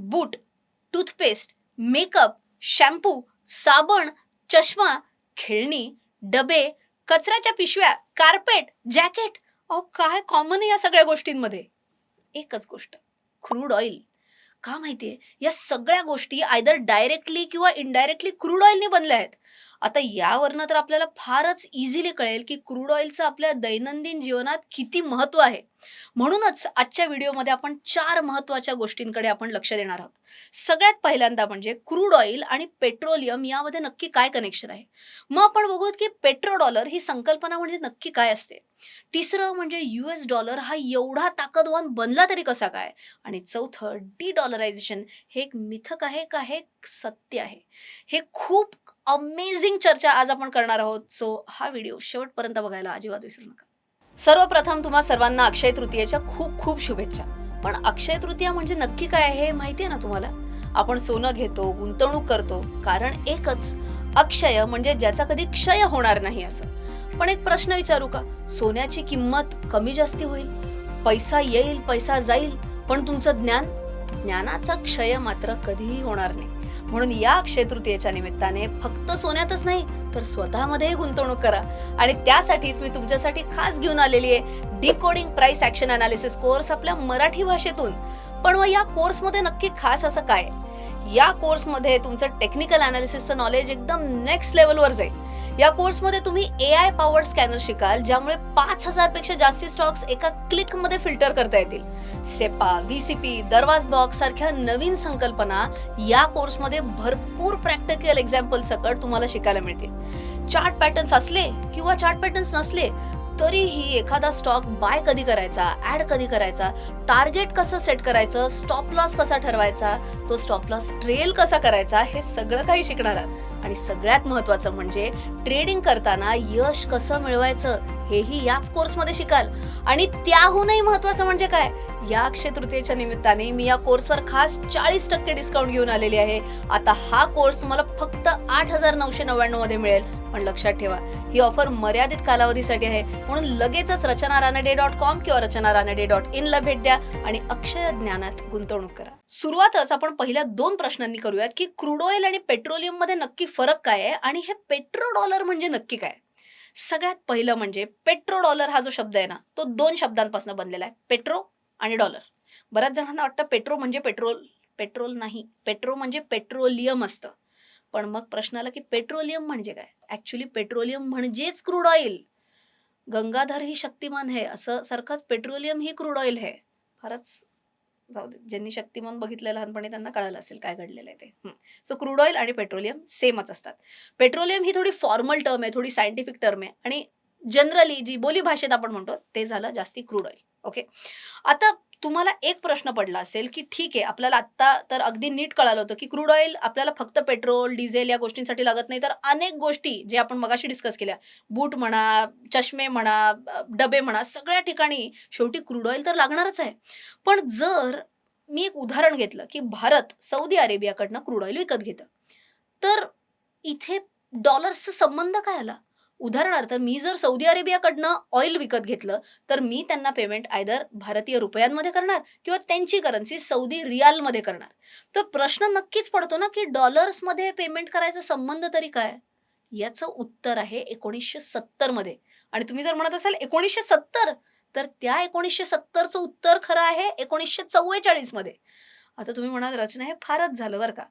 बूट, toothpaste, makeup, shampoo, साबण, चष्मा, खेळणी, डबे, कचऱ्याच्या पिशव्या, कार्पेट, जॅकेट. अहो काय कॉमन आहे या सगळ्या गोष्टींमध्ये? एकच गोष्ट, क्रूड ऑइल. का माहितीये? या सगळ्या गोष्टी आयदर डायरेक्टली किंवा इनडायरेक्टली क्रूड ऑइलने बनल्या आहेत. आता यावरनं तर आपल्याला फारच इझिली कळेल की क्रूड ऑइलचं आपल्या दैनंदिन जीवनात किती महत्त्व आहे. म्हणूनच आजच्या व्हिडिओमध्ये आपण 4 महत्त्वाच्या गोष्टींकडे आपण लक्ष देणार आहोत. सगळ्यात पहिल्यांदा म्हणजे क्रूड ऑइल आणि पेट्रोलियम यामध्ये नक्की काय कनेक्शन आहे. मग आपण बघूत की पेट्रोडॉलर ही संकल्पना म्हणजे नक्की काय असते. तिसरं म्हणजे यूएस डॉलर हा एवढा ताकदवान बनला तरी कसा काय? आणि चौथं डी डॉलरायझेशन हे एक मिथक आहे का हे एक सत्य आहे? हे खूप अमेझिंग चर्चा आज आपण करणार आहोत. सो हा व्हिडिओ शेवटपर्यंत बघायला अजिबात विसरू नका. सर्वप्रथम तुम्हा सर्वांना अक्षय तृतीयेच्या खूप खूप शुभेच्छा. पण अक्षय तृतीया म्हणजे नक्की काय आहे हे माहिती आहे ना तुम्हाला? आपण सोनं घेतो, गुंतवणूक करतो, कारण एकच, अक्षय म्हणजे ज्याचा कधी क्षय होणार नाही असं. पण एक प्रश्न विचारू का? सोन्याची किंमत कमी जास्ती होईल, पैसा येईल पैसा जाईल, पण तुमचं ज्ञानाचा क्षय मात्र कधीही होणार नाही. म्हणून या अक्षय तृतीयेच्या निमित्ताने फक्त सोन्यातच नाही तर स्वतःमध्येही गुंतवणूक करा. आणि त्यासाठीच मी तुमच्यासाठी खास घेऊन आलेली आहे decoding price action analysis course आपल्या मराठी भाषेतून. पण मग या कोर्समध्ये नक्की खास असं काय? या कोर्समध्ये तुमचं टेक्निकल अनालिसिसचं नॉलेज एकदम नेक्स्ट लेवलवर जाईल. या कोर्समध्ये तुम्ही AI पॉवर्ड स्कॅनर शिकाल, ज्यामुळे 5,000 पेक्षा जास्ती स्टॉक्स एका क्लिकमध्ये फिल्टर करता येतील. सेपा, VCP, दरवाज बॉक्स सारख्या नवीन संकल्पना या कोर्समध्ये भरपूर प्रॅक्टिकल एक्झाम्पल सकट तुम्हाला शिकायला मिळतील. चार्ट पॅटर्न्स असले किंवा चार्ट पॅटर्न्स नसले तरीही एखादा स्टॉक बाय कधी करायचा, ऍड कधी करायचा, टार्गेट कसं सेट करायचं, स्टॉप लॉस कसा ठरवायचा, तो स्टॉप लॉस ट्रेल कसा करायचा, हे सगळं काही शिकणार आहात. आणि सगळ्यात महत्त्वाचं म्हणजे ट्रेडिंग करताना यश कसं मिळवायचं हेही याच कोर्समध्ये शिकाल. आणि त्याहूनही महत्त्वाचं म्हणजे काय, या अक्षय तृतीयेच्या निमित्ताने मी या कोर्सवर खास 40% डिस्काउंट घेऊन आलेली आहे. आता हा कोर्स तुम्हाला फक्त 8,999 मध्ये मिळेल. पण लक्षात ठेवा, ही ऑफर मर्यादित कालावधीसाठी आहे. म्हणून लगेचच rachanaranade.com किंवा rachanaranade.in ला भेट द्या आणि अक्षय ज्ञानात गुंतवणूक करा. सुरुवातच आपण पहिल्या 2 प्रश्नांनी करूयात की क्रूड ऑइल आणि पेट्रोलियम मध्ये नक्की फरक काय आहे आणि हे पेट्रोडॉलर म्हणजे नक्की काय. सगळ्यात पहिलं म्हणजे पेट्रोडॉलर हा जो शब्द आहे ना, तो 2 शब्दांपासून बनलेला आहे, पेट्रो आणि डॉलर. बऱ्याच जणांना वाटतं पेट्रो म्हणजे पेट्रोल. पेट्रोल नाही, पेट्रो म्हणजे पेट्रोलियम असतं. पण मग प्रश्न आला की पेट्रोलियम म्हणजे काय? ऍक्च्युली पेट्रोलियम म्हणजेच क्रूड ऑइल. गंगाधर ही शक्तिमान है असं सारखंच पेट्रोलियम ही क्रूड ऑइल है. फारच जाऊ दे, ज्यांनी शक्तिमान बघितलं लहानपणी त्यांना कळालं असेल काय घडलेलं आहे ते. सो क्रूड ऑइल आणि पेट्रोलियम सेमच असतात. पेट्रोलियम ही थोडी फॉर्मल टर्म आहे, थोडी सायंटिफिक टर्म आहे आणि जनरली जी बोली भाषेत आपण म्हणतो ते झालं जास्ती क्रूड ऑइल. ओके. आता तुम्हाला एक प्रश्न पडला असेल की ठीक आहे, आपल्याला आत्ता तर अगदी नीट कळालं होतं की क्रूड ऑइल आपल्याला फक्त पेट्रोल, डिझेल या गोष्टींसाठी लागत नाही, तर अनेक गोष्टी जे आपण मगाशी डिस्कस केल्या, बूट म्हणा, चष्मे म्हणा, डबे म्हणा, सगळ्या ठिकाणी शेवटी क्रूड ऑइल तर लागणारच आहे. पण जर मी एक उदाहरण घेतलं की भारत सौदी अरेबियाकडनं क्रूड ऑइल विकत घेतं, तर इथे डॉलर्सचा संबंध काय आला? उदाहरणार्थ मी जर सौदी अरेबियाकडनं ऑइल विकत घेतलं तर मी त्यांना पेमेंट आयदर भारतीय रुपयांमध्ये करणार किंवा त्यांची करन्सी सौदी रियालमध्ये करणार. तर प्रश्न नक्कीच पडतो ना की डॉलर्समध्ये पेमेंट करायचा संबंध तरी काय? याचं उत्तर आहे 1970 मध्ये. आणि तुम्ही जर म्हणत असाल 1970, तर त्या 1970चं उत्तर खरं आहे 1944 मध्ये. आता तुम्ही म्हणाल रचना हे फारच झालं बरं का.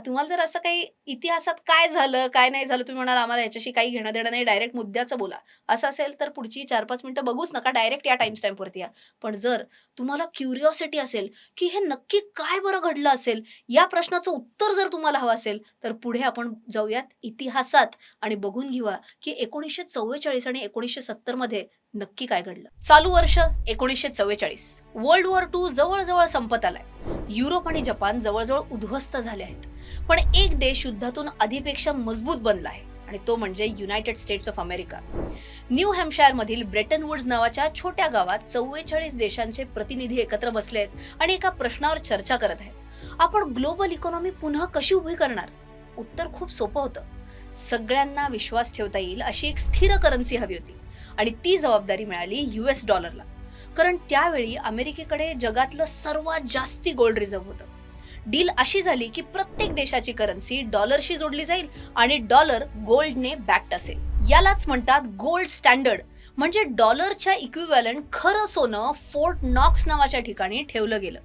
तुम्हाला जर असं काही इतिहासात काय झालं, काय नाही झालं, तुम्ही म्हणाल आम्हाला याच्याशी काही घेणं देणं नाही, डायरेक्ट मुद्द्याचं बोला. असं असेल तर पुढची 4-5 मिनिटं बघूच नका, डायरेक्ट या टाइम स्टॅम्पवरती या. पण जर तुम्हाला क्युरिओसिटी असेल की हे नक्की काय बरं घडलं असेल, या प्रश्नाचं उत्तर जर तुम्हाला हवं असेल, तर पुढे आपण जाऊयात इतिहासात आणि बघून घेऊया की 1944 आणि 1970 मध्ये नक्की काय घडलं. चालू वर्ष 1944. वर्ल्ड वॉर II जवळजवळ संपत आलाय. युरोप आणि जपान जवळजवळ उद्ध्वस्त झाले आहेत. पण एक देश युद्धातून आधीपेक्षा मजबूत बनला आहे आणि तो म्हणजे United states of America. New Hampshire मधील ब्रेटन वुड्स नावाच्या छोट्या गावात 44 देशांचे प्रतिनिधी एकत्र बसले आहेत आणि एका प्रश्नावर चर्चा करत आहेत. आपण ग्लोबल इकॉनॉमी पुन्हा कशी उभी करणार? उत्तर खूप सोपं होतं. सगळ्यांना विश्वास ठेवता येईल अशी एक स्थिर करन्सी हवी होती आणि ती जबाबदारी मिळाली US डॉलरला. कारण त्यावेळी अमेरिकेकडे जगातलं सर्वात जास्ती गोल्ड रिझर्व्ह होतं. डील अशी झाली की प्रत्येक देशाची करन्सी डॉलरशी जोडली जाईल आणि डॉलर गोल्डने बॅक्ड असेल. यालाच म्हणतात गोल्ड स्टँडर्ड. म्हणजे डॉलरच्या इक्विव्हॅलंट खरं सोनं फोर्ट नॉक्स नावाच्या ठिकाणी ठेवलं गेलं.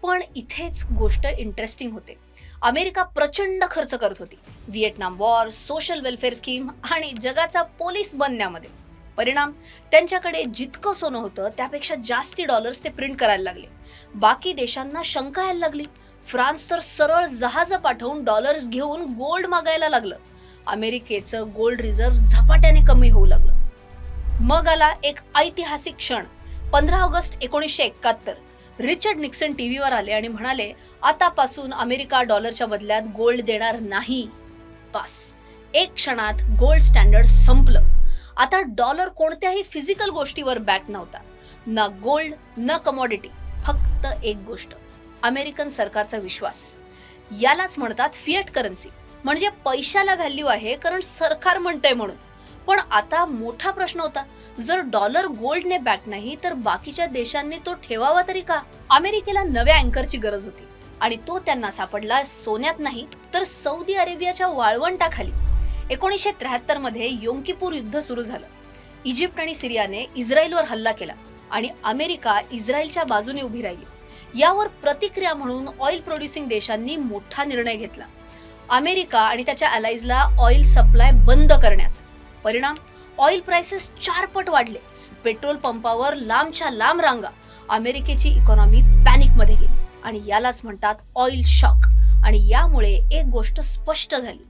पण इथेच गोष्ट इंटरेस्टिंग होते. अमेरिका प्रचंड खर्च करत होती व्हिएटनाम वॉर, सोशल वेलफेअर स्कीम आणि जगाचा पोलीस बनण्यामध्ये. परिणाम, त्यांच्याकडे जितकं सोनं होतं त्यापेक्षा जास्ती डॉलर्स ते प्रिंट करायला लागले. बाकी देशांना शंका यायला लागली. फ्रान्स तर सरळ जहाज पाठवून डॉलर्स घेऊन गोल्ड मागायला लागलं. अमेरिकेचं गोल्ड रिझर्व्ह झपाट्याने कमी होऊ लागलं. मग आला एक ऐतिहासिक क्षण. 15 ऑगस्ट 1971. रिचर्ड निक्सन टीव्हीवर आले आणि म्हणाले, आतापासून अमेरिका डॉलरच्या बदल्यात गोल्ड देणार नाही. बस, एक क्षणात गोल्ड स्टँडर्ड संपलं. आता डॉलर कोणत्याही फिजिकल गोष्टीवर बॅक नव्हता. ना गोल्ड, ना कमॉडिटी, फक्त एक गोष्ट, अमेरिकन सरकारचा विश्वास. यालाच म्हणतात फिएट करन्सी. म्हणजे पैशाला व्हॅल्यू आहे कारण सरकार म्हणतंय म्हणून. पण आता मोठा प्रश्न होता, जर डॉलर गोल्डने बॅक नाही तर बाकीच्या देशांनी तो ठेवावा तरी का? अमेरिकेला नव्या अँकरची गरज होती आणि तो त्यांना सापडला सोन्यात नाही तर सौदी अरेबियाच्या वाळवंटाखाली. 1973 मध्ये योम किपूर युद्ध सुरू झालं. इजिप्त आणि सिरियाने इस्रायलवर हल्ला केला आणि अमेरिका इस्रायलच्या बाजूने उभी राहिली. यावर प्रतिक्रिया म्हणून ऑइल प्रोड्युसिंग देशांनी मोठा निर्णय घेतला, अमेरिका आणि त्याच्या अलाइजला ऑइल सप्लाय बंद करण्याचा. परिणाम, ऑइल प्राइसेस 4 पट वाढले. पेट्रोल पंपावर लांबच्या लांब रांगा. अमेरिकेची इकॉनॉमी पॅनिकमध्ये गेली आणि यालाच म्हणतात ऑइल शॉक. आणि यामुळे एक गोष्ट स्पष्ट झाली,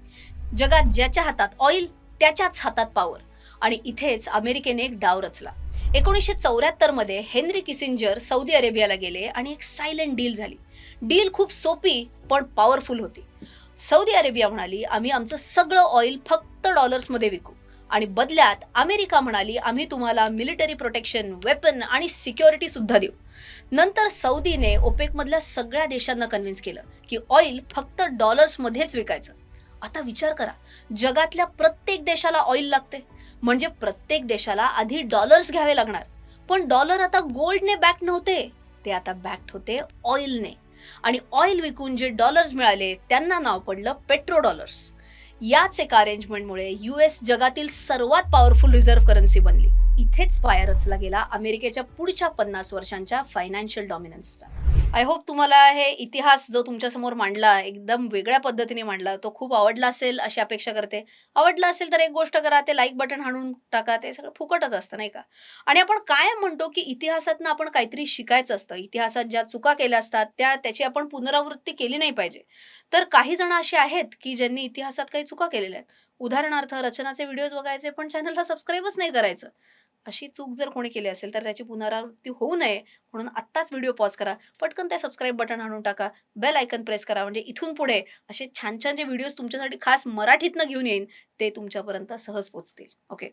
जगात ज्याच्या हातात ऑइल त्याच्याच हातात पॉवर. आणि इथेच अमेरिकेने एक डाव रचला. 1974 मध्ये हेनरी किसिंजर सौदी अरेबियाला गेले आणि एक सायलेंट डील झाली. डील खूप सोपी पण पॉवरफुल होती. सौदी अरेबिया म्हणाली, आम्ही आमचं सगळं ऑइल फक्त डॉलर्समध्ये विकू आणि बदल्यात अमेरिका म्हणाली, आम्ही तुम्हाला मिलिटरी प्रोटेक्शन, वेपन आणि सिक्युरिटी सुद्धा देऊ. नंतर सौदीने ओपेक मधल्या सगळ्या देशांना कन्व्हिन्स केलं की ऑइल फक्त डॉलर्समध्येच विकायचं. आता विचार करा, जगातल्या प्रत्येक देशाला ऑइल लागते म्हणजे प्रत्येक देशाला आधी डॉलर्स घ्यावे लागणार. पण डॉलर आता गोल्डने बॅक नव्हते, ते आता बॅक्ड होते ऑइलने. आणि ऑइल विकून जे डॉलर्स मिळाले त्यांना नाव पडलं पेट्रो डॉलर्स. याच एका अरेंजमेंटमुळे US जगातील सर्वात पॉवरफुल रिझर्व्ह करन्सी बनली. इथेच पाया रचला गेला अमेरिकेच्या पुढच्या 50 वर्षांच्या फायनान्शियल डॉमिनन्सचा. आय होप तुम्हाला हे इतिहास जो तुमच्यासमोर मांडला, एकदम वेगळ्या पद्धतीने मांडला, तो खूप आवडला असेल अशी अपेक्षा करते. आवडला असेल तर एक गोष्ट करा, ते लाईक बटन हाणून टाका. ते सगळं फुकटच असतं नाही का? आणि आपण काय म्हणतो की इतिहासातनं आपण काहीतरी शिकायचं असतं. इतिहासात ज्या चुका केल्या असतात त्याची आपण पुनरावृत्ती केली नाही पाहिजे. तर काही जण असे आहेत की ज्यांनी इतिहासात काही चुका केलेल्या आहेत. उदाहरणार्थ रचनाचे व्हिडिओज बघायचे पण चॅनलला सबस्क्राईबच नाही करायचं. अशी चूक जर कोणी केली असेल तर त्याची पुनरावृत्ती होऊ नये म्हणून आत्ताच व्हिडिओ पॉज करा, पटकन त्या सबस्क्राईब बटन आणून टाका, बेल आयकन प्रेस करा. म्हणजे इथून पुढे असे छान छान जे व्हिडिओज तुमच्यासाठी खास मराठीतनं घेऊन येईन ते तुमच्यापर्यंत सहज पोहोचतील. ओके,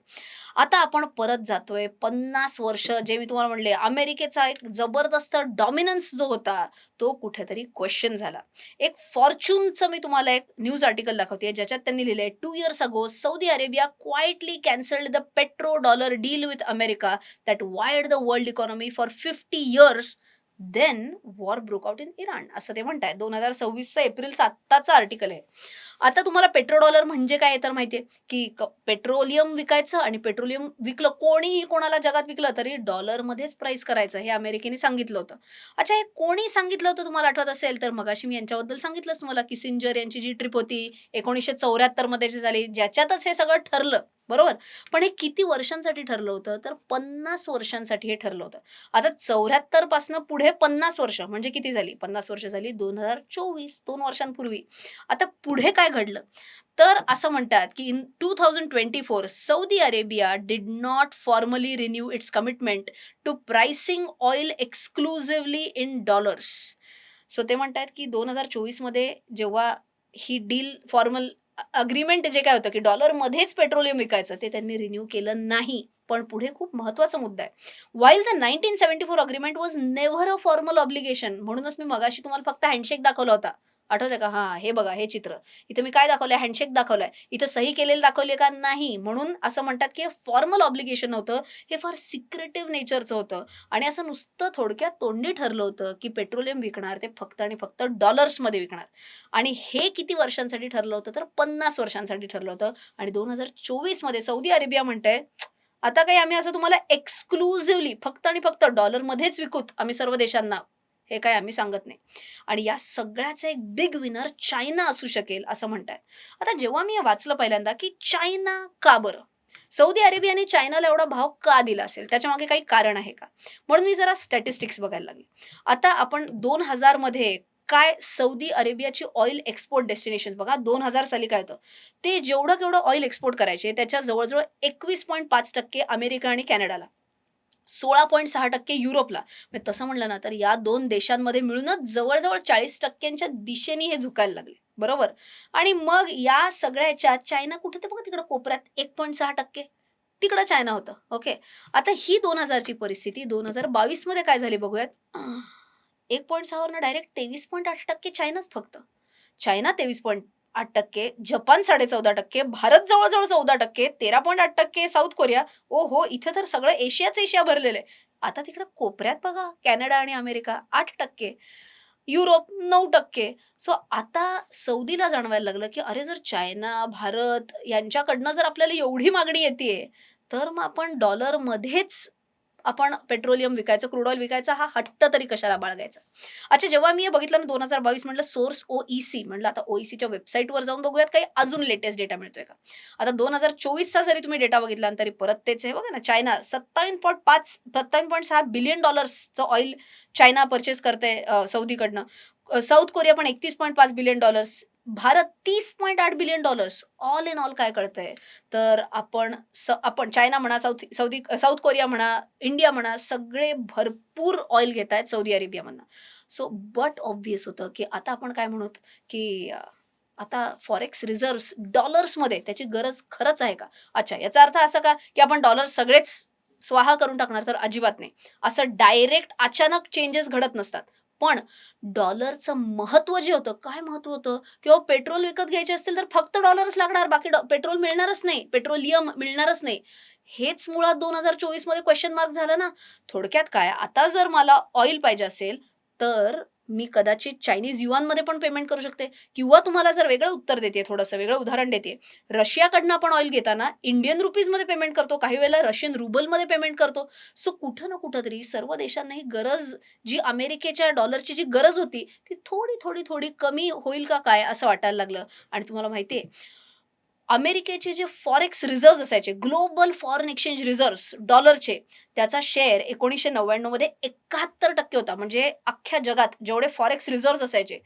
आता आपण परत जातोय 50 वर्ष. जे मी तुम्हाला म्हणले, अमेरिकेचा एक जबरदस्त डॉमिनन्स जो होता तो कुठेतरी क्वेश्चन झाला. एक फॉर्च्यूनचं मी तुम्हाला एक न्यूज आर्टिकल दाखवते ज्याच्यात त्यांनी लिहिलंय, 2 years ago Saudi Arabia quietly cancelled the petrodollar deal with America that wired the world economy for 50 years. Then war broke out in Iran, असं ते म्हणताय. 2026 एप्रिलचा आत्ताचा आर्टिकल आहे. आता तुम्हाला पेट्रो डॉलर म्हणजे काय तर माहितीये की पेट्रोलियम विकायचं आणि पेट्रोलियम विकलं, कोणीही कोणाला जगात विकलं तरी डॉलरमध्येच प्राइस करायचं, हे अमेरिकेने सांगितलं होतं. अच्छा, हे कोणी सांगितलं होतं तुम्हाला आठवत असेल तर मगाशी मी यांच्याबद्दल सांगितलंच तुम्हाला. किसिंजर यांची जी ट्रिप होती 1974 मध्ये जी झाली, ज्याच्यातच हे सगळं ठरलं, बरोबर. पण हे किती वर्षांसाठी ठरलं होतं तर 50 वर्षांसाठी हे ठरलं होतं. आता 74 पासून पुढे 50 वर्ष म्हणजे किती झाली? 50 वर्ष झाली 2024, 2 वर्षांपूर्वी. आता पुढे काय घडलं तर असं म्हणतात की in 2024 Saudi Arabia did not formally renew its commitment to pricing oil exclusively in dollars. So ते म्हणतात की 2024 मध्ये जेव्हा ही डील फॉर्मल अग्रीमेंट जे काय होतं की डॉलरमध्येच पेट्रोलियम विकायचं, ते त्यांनी रिन्यू केलं नाही. पण पुढे खूप महत्वाचा मुद्दा आहे. While the 1974 agreement was never a formal obligation. म्हणूनच मी मगाशी तुम्हाला फक्त हँडशेक दाखवला होता. आठवतंय का? हां, हे बघा हे चित्र. इथे मी काय दाखवलंय? हँडशेक दाखवलाय. इथं सही केलेली दाखवली का? नाही. म्हणून असं म्हणतात, की हे फॉर्मल ऑब्लिगेशन नव्हतं. हे फार सिक्रेटिव्ह नेचरचं होतं आणि असं नुसतं थोडक्यात तोंडी ठरलं होतं, की पेट्रोलियम विकणार ते फक्त आणि फक्त डॉलर्समध्ये विकणार आणि हे किती वर्षांसाठी ठरलं होतं? तर 50 वर्षांसाठी ठरलं होतं आणि 2024 मध्ये सौदी अरेबिया म्हणतंय, आता काही आम्ही असं तुम्हाला एक्सक्लुझिव्हली फक्त आणि फक्त डॉलरमध्येच विकूत आम्ही सर्व देशांना. हे काही आम्ही सांगत नाही. आणि या सगळ्याचा एक बिग विनर चायना असू शकेल असं म्हणतायत. आता जेव्हा मी हे वाचलं पहिल्यांदा, की चायना का बरं? सौदी अरेबियाने चायनाला एवढा भाव का दिला असेल? त्याच्यामागे काही कारण आहे का? म्हणून मी जरा स्टॅटिस्टिक्स बघायला लागले. आता आपण 2000 मध्ये काय सौदी अरेबियाची ऑइल एक्सपोर्ट डेस्टिनेशन्स बघा 2000 साली काय होतं? ते जेवढं-केवढं ऑइल एक्सपोर्ट करायचे त्याच्या जवळ-जवळ 21.5% अमेरिका आणि कॅनडाला. 16.6% युरोपला. म्हणजे तसं म्हणलं ना, तर या 2 देशांमध्ये मिळूनच जवळ-जवळ 40% दिशेने हे झुकायला लागले. बरोबर? आणि मग या सगळ्या ह्याच्यात चायना कुठे ते बघा तिकडे कोपऱ्यात 1.6% तिकडं चायना होतं. ओके. आता ही 2000 ची परिस्थिती 2022 मध्ये काय झाली बघूयात. 1.6 वरनं डायरेक्ट 23.8% चायनाच फक्त. चायना 23.8%, जपान 14.5%, भारत जवळ-जवळ 14%, 13.8% साऊथ कोरिया. ओहो! इथे तर सगळं एशियाच एशिया भरलेलं आहे. आता तिकडे कोपऱ्यात बघा कॅनडा आणि अमेरिका 8%, युरोप 9%. सो आता सौदीला जाणवायला लागलं, की अरे जर चायना, भारत यांच्याकडनं जर आपल्याला एवढी मागणी येतीये, तर मग आपण डॉलरमध्येच आपण पेट्रोलियम विकायचं, क्रूड ऑइल विकायचा हा हट्ट तरी कशाला बाळगायचा? अच्छा, जेव्हा मी हे बघितलं ना 2022 म्हटलं सोर्स ओ-ई-सी म्हटलं आता ओ-ई-सीच्या वेबसाईटवर जाऊन बघूयात काही अजून लेटेस्ट डेटा मिळतोय का? आता 2024चा जरी तुम्ही डेटा बघितला ना, तरी परत तेच आहे बघा ना, चायना 27.6 बिलियन डॉलर्सचं ऑइल चायना पर्चेस करते सौदीकडनं. साउथ कोरिया पण $31.5 billion, Bharat $30.8 billion. All in all काय कळतंय, तर आपण चायना म्हणा, साउथ कोरिया म्हणा, इंडिया म्हणा, सगळे भरपूर ऑइल घेतायत सौदी अरेबियामधनं. सो बट ऑब्व्हियस होतं, की आता आपण काय म्हणूत, की आता फॉरेक्स रिझर्व्हज डॉलर्समध्ये त्याची गरज खरंच आहे का? अच्छा, याचा अर्थ असा का, की आपण डॉलर सगळेच स्वाहा करून टाकणार? तर अजिबात नाही. असं डायरेक्ट अचानक चेंजेस घडत नसतात. पण डॉलरचं महत्त्व जे होतं, काय महत्त्व होतं? किंवा पेट्रोल विकत घ्यायचे असतील तर फक्त डॉलरच लागणार, बाकी पेट्रोल मिळणारच नाही, पेट्रोलियम मिळणारच नाही. हेच मुळात 2024 मध्ये क्वेशन मार्क झालं ना. थोडक्यात काय, आता जर मला ऑइल पाहिजे असेल, तर मी कदाचित चायनीज युआनमध्ये पण पेमेंट करू शकते किंवा तुम्हाला जर वेगळं उत्तर देते, थोडंसं वेगळं उदाहरण देते. रशियाकडनं आपण ऑइल घेताना इंडियन रुपीजमध्ये पेमेंट करतो, काही वेळेला रशियन रुबलमध्ये पेमेंट करतो. सो कुठं ना कुठेतरी सर्व देशांना ही गरज जी अमेरिकेच्या डॉलरची जी गरज होती, ती थोडी, थोडी, थोडी कमी होईल का काय असं वाटायला लागलं. आणि तुम्हाला माहिती आहे, अमेरिकेचे जे फॉरेक्स रिझर्व्हज असायचे, ग्लोबल फॉरेन एक्सचेंज रिझर्व्हज डॉलरचे, त्याचा शेअर 1999 मध्ये 71% होता. म्हणजे अख्ख्या जगात जेवढे फॉरेक्स रिझर्व्हज असायचे,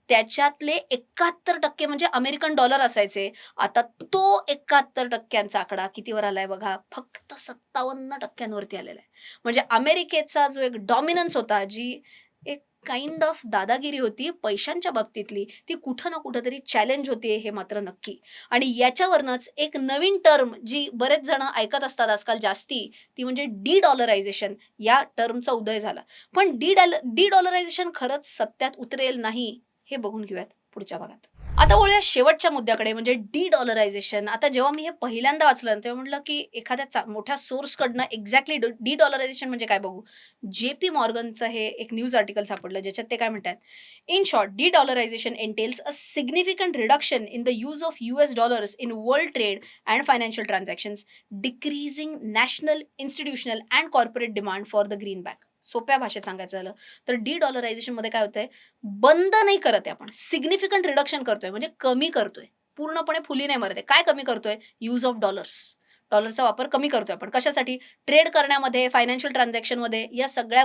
त्याच्यातले 71% म्हणजे अमेरिकन डॉलर असायचे. आता तो 71% आकडा कितीवर आलाय बघा, फक्त 57% वरती आलेला आहे. म्हणजे अमेरिकेचा जो एक डॉमिनन्स होता, जी एक काइंड ऑफ दादागिरी होती पैशांच्या बाबतीतली, ती कुठं ना कुठेतरी चॅलेंज होतीये हे मात्र नक्की. आणि याच्यावरनंच एक नवीन टर्म जी बरेच जण ऐकत असतात आजकाल जास्ती, ती म्हणजे डी-डॉलरायझेशन या टर्मचा उदय झाला. पण डी-डॉलरायझेशन खरंच सत्यात उतरेल नाही, हे बघून घेऊयात पुढच्या भागात. आता वळूया शेवटच्या मुद्द्याकडे म्हणजे डी-डॉलरायझेशन. आता जेव्हा मी हे पहिल्यांदा वाचलं ना, तेव्हा म्हटलं की एखाद्या मोठ्या सोर्सकडनं एक्झॅक्टली डी-डॉलरायझेशन म्हणजे काय बघू. जे-पी मॉर्गनचं हे एक न्यूज आर्टिकल सापडलं, ज्याच्यात ते काय म्हणतात, "in short, de dollarisation entails a significant reduction in the use of US dollars in world trade and financial transactions, decreasing national, institutional and corporate demand for the greenback." सोप्या भाषेत सांगायचं झालं, तर डी-डॉलरायझेशनमध्ये काय होतंय, बंद नाही करत आहे आपण, सिग्निफिकंट रिडक्शन करतोय म्हणजे कमी करतोय. पूर्णपणे फुली नाही मरत आहे. काय कमी करतोय? Use of dollars. डॉलरचा वापर कमी करतोय आपण. कशासाठी? ट्रेड करण्यामध्ये, फायनान्शियल ट्रान्झॅक्शनमध्ये या सगळ्या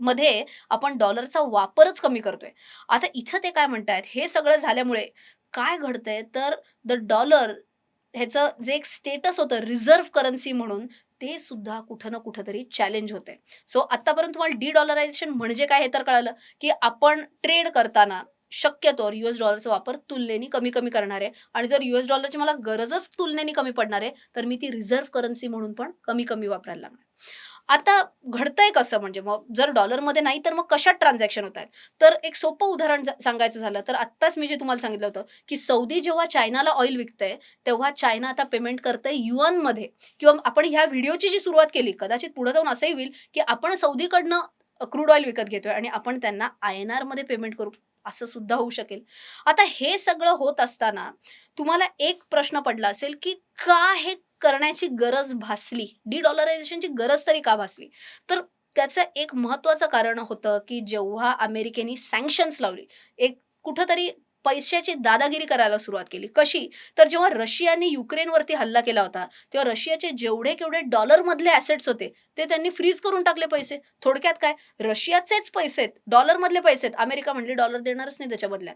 मध्ये आपण डॉलरचा वापरच कमी करतोय. आता इथं ते काय म्हणतायत, हे सगळं झाल्यामुळे काय घडतंय, तर द डॉलर ह्याचं जे एक स्टेटस होतं रिझर्व्ह करन्सी म्हणून, ते सुद्धा कुठं ना कुठेतरी चॅलेंज होतंय. सो आत्तापर्यंत तुम्हाला डी-डॉलरायझेशन म्हणजे काय हे तर कळालं, की आपण ट्रेड करताना शक्यतोवर यूएस डॉलरचा वापर तुलनेने कमी-कमी करणार आहे आणि जर यूएस डॉलरची मला गरजच तुलनेने कमी पडणार आहे, तर मी ती रिझर्व्ह करन्सी म्हणून पण कमी-कमी वापरायला लागणार. आता घडतंय कसं म्हणजे मग जर डॉलरमध्ये नाही तर मग कशात ट्रान्झॅक्शन होत आहेत? तर एक सोपं उदाहरण सांगायचं झालं तर आत्ताच मी जे तुम्हाला सांगितलं होतं, की सौदी जेव्हा चायनाला ऑइल विकतंय, तेव्हा चायना आता पेमेंट करतंय युएनमध्ये किंवा आपण ह्या व्हिडिओची जी सुरुवात केली, कदाचित पुढे जाऊन असंही होईल, की आपण सौदीकडनं क्रूड ऑइल विकत घेतोय आणि आपण त्यांना आयएनआरमध्ये पेमेंट करू, असं सुद्धा होऊ शकेल. आता हे सगळं होत असताना तुम्हाला एक प्रश्न पडला असेल, की का हे करण्याची गरज भासली? डॉलरायझेशनची गरज तरी का भासली? तर त्याचं एक महत्त्वाचं कारण होतं, की जेव्हा अमेरिकेने सँक्शन्स लावली, एक कुठेतरी पैशाची दादागिरी करायला सुरुवात केली. कशी? तर जेव्हा रशियाने युक्रेनवरती हल्ला केला होता, तेव्हा रशियाचे जेवढे-केवढे डॉलरमधले ॲसेट्स होते, ते त्यांनी फ्रीज करून टाकले पैसे. थोडक्यात काय? रशियाचेच पैसे आहेत, डॉलरमधले पैसे आहेत. अमेरिका म्हटली डॉलर देणारच नाही त्याच्या बदल्यात.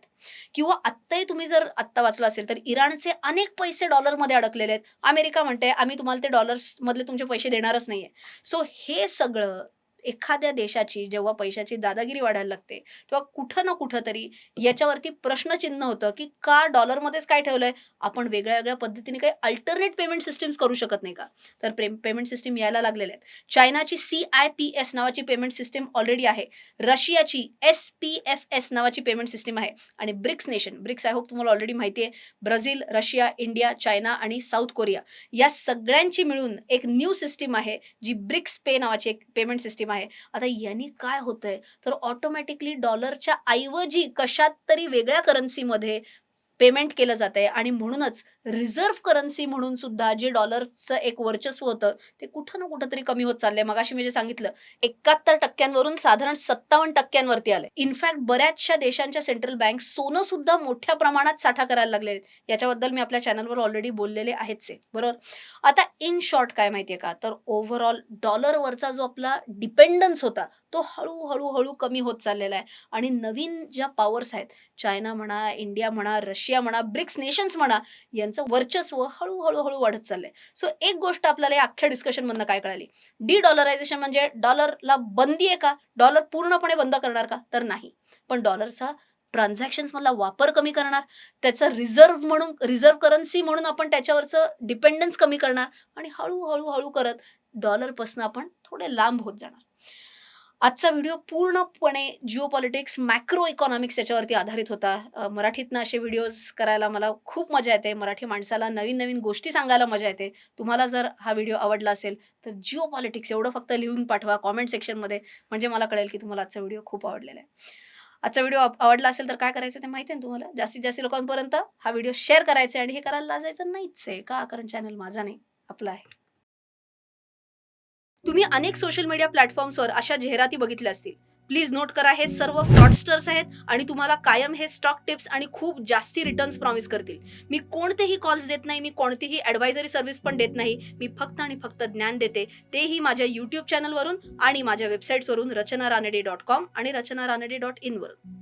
किंवा आत्ताही तुम्ही जर आत्ता वाचलं असेल, तर इराणचे अनेक पैसे डॉलरमध्ये अडकलेले आहेत. अमेरिका म्हणते, "आम्ही तुम्हाला ते डॉलर्समधले तुमचे पैसे देणारच नाहीये." सो हे सगळं एखाद्या देशाची जेव्हा पैशाची दादागिरी वाढायला लागते, तेव्हा कुठं ना कुठेतरी याच्यावरती प्रश्नचिन्ह होतं, की का डॉलरमध्येच काय ठेवलंय? आपण वेगळ्या-वेगळ्या पद्धतीने काही अल्टरनेट पेमेंट सिस्टम्स करू शकत नाही का? तर पेमेंट सिस्टम यायला लागलेल्या आहेत. चायनाची CIPS नावाची पेमेंट सिस्टम ऑलरेडी आहे. रशियाची SPFS नावाची पेमेंट सिस्टम आहे आणि ब्रिक्स आय होप तुम्हाला ऑलरेडी माहिती आहे. ब्राझील, रशिया, इंडिया, चायना आणि साऊथ कोरिया या सगळ्यांची मिळून एक न्यू सिस्टम आहे, जी ब्रिक्स पे नावाची एक पेमेंट सिस्टम आहे. आता याने काय होतंय, तर ऑटोमॅटिकली डॉलरच्या ऐवजी कशात तरी वेगळ्या करन्सीमध्ये पेमेंट केलं जातंय आणि म्हणूनच रिझर्व्ह करन्सी म्हणून सुद्धा जे डॉलरचं एक वर्चस्व होतं, ते कुठं ना कुठेतरी कमी होत चाललंय. मगाशी मी जे सांगितलं 71% वरून साधारण 57% वरती आलंय. इनफॅक्ट बऱ्याचशा देशांच्या सेंट्रल बँक सोनं सुद्धा मोठ्या प्रमाणात साठा करायला लागले आहेत. याच्याबद्दल मी आपल्या चॅनलवर ऑलरेडी बोललेले आहेच आहे. बरोबर? आता इन शॉर्ट काय माहिती का, तर ओव्हरऑल डॉलरवरचा जो आपला डिपेंडन्स होता, तो हळू कमी होत चाललेला आहे आणि नवीन ज्या पॉवर्स आहेत, चायना म्हणा, इंडिया म्हणा, रशिया म्हणा, ब्रिक्स नेशन्स म्हणा, यांचं वर्चस्व हळू वाढत चाललंय. सो एक गोष्ट आपल्याला या अख्ख्या डिस्कशनमधनं काय कळाली? डॉलरायझेशन म्हणजे डॉलरला बंदी आहे का? डॉलर पूर्णपणे बंद करणार का? तर नाही. पण डॉलरचा ट्रान्झॅक्शन्समधला वापर कमी करणार, त्याचं रिझर्व्ह करन्सी म्हणून आपण त्याच्यावरचं डिपेंडन्स कमी करणार आणि हळू करत डॉलरपासून आपण थोडे लांब होत जाणार. आजचा व्हिडिओ पूर्णपणे जिओपॉलिटिक्स, मॅक्रो इकॉनॉमिक्स याच्यावरती आधारित होता. मराठीतनं असे व्हिडिओज करायला मला खूप मजा येते. मराठी माणसाला नवीन गोष्टी सांगायला मजा येते. तुम्हाला जर हा व्हिडिओ आवडला असेल, तर जिओपॉलिटिक्स एवढं फक्त लिहून पाठवा कमेंट सेक्शनमध्ये. म्हणजे मला कळेल की तुम्हाला आजचा व्हिडिओ खूप आवडलेला आहे. आजचा व्हिडिओ आवडला असेल तर काय करायचं ते माहिती आहे ना तुम्हाला? जास्तीत जास्त लोकांपर्यंत हा व्हिडिओ शेअर करायचा आणि हे करायला लाजायचं नाहीच आहे. का? कारण चॅनल माझा नाही, आपला आहे. तुम्ही अनेक सोशल मीडिया प्लॅटफॉर्म्सवर अशा जाहिराती बघितल्या असतील. प्लीज नोट करा, हे सर्व फ्रॉडस्टर्स आहेत आणि तुम्हाला कायम हे स्टॉक टिप्स आणि खूप जास्ती रिटर्न्स प्रॉमिस करतील. मी कोणतेही कॉल्स देत नाही, मी कोणतीही ॲडवायझरी सर्व्हिस पण देत नाही. मी फक्त आणि फक्त ज्ञान देते, तेही माझ्या YouTube चॅनलवरून आणि माझ्या वेबसाईट्सवरून rachanaraनडे.com आणि rachanaraनडे.in वरून.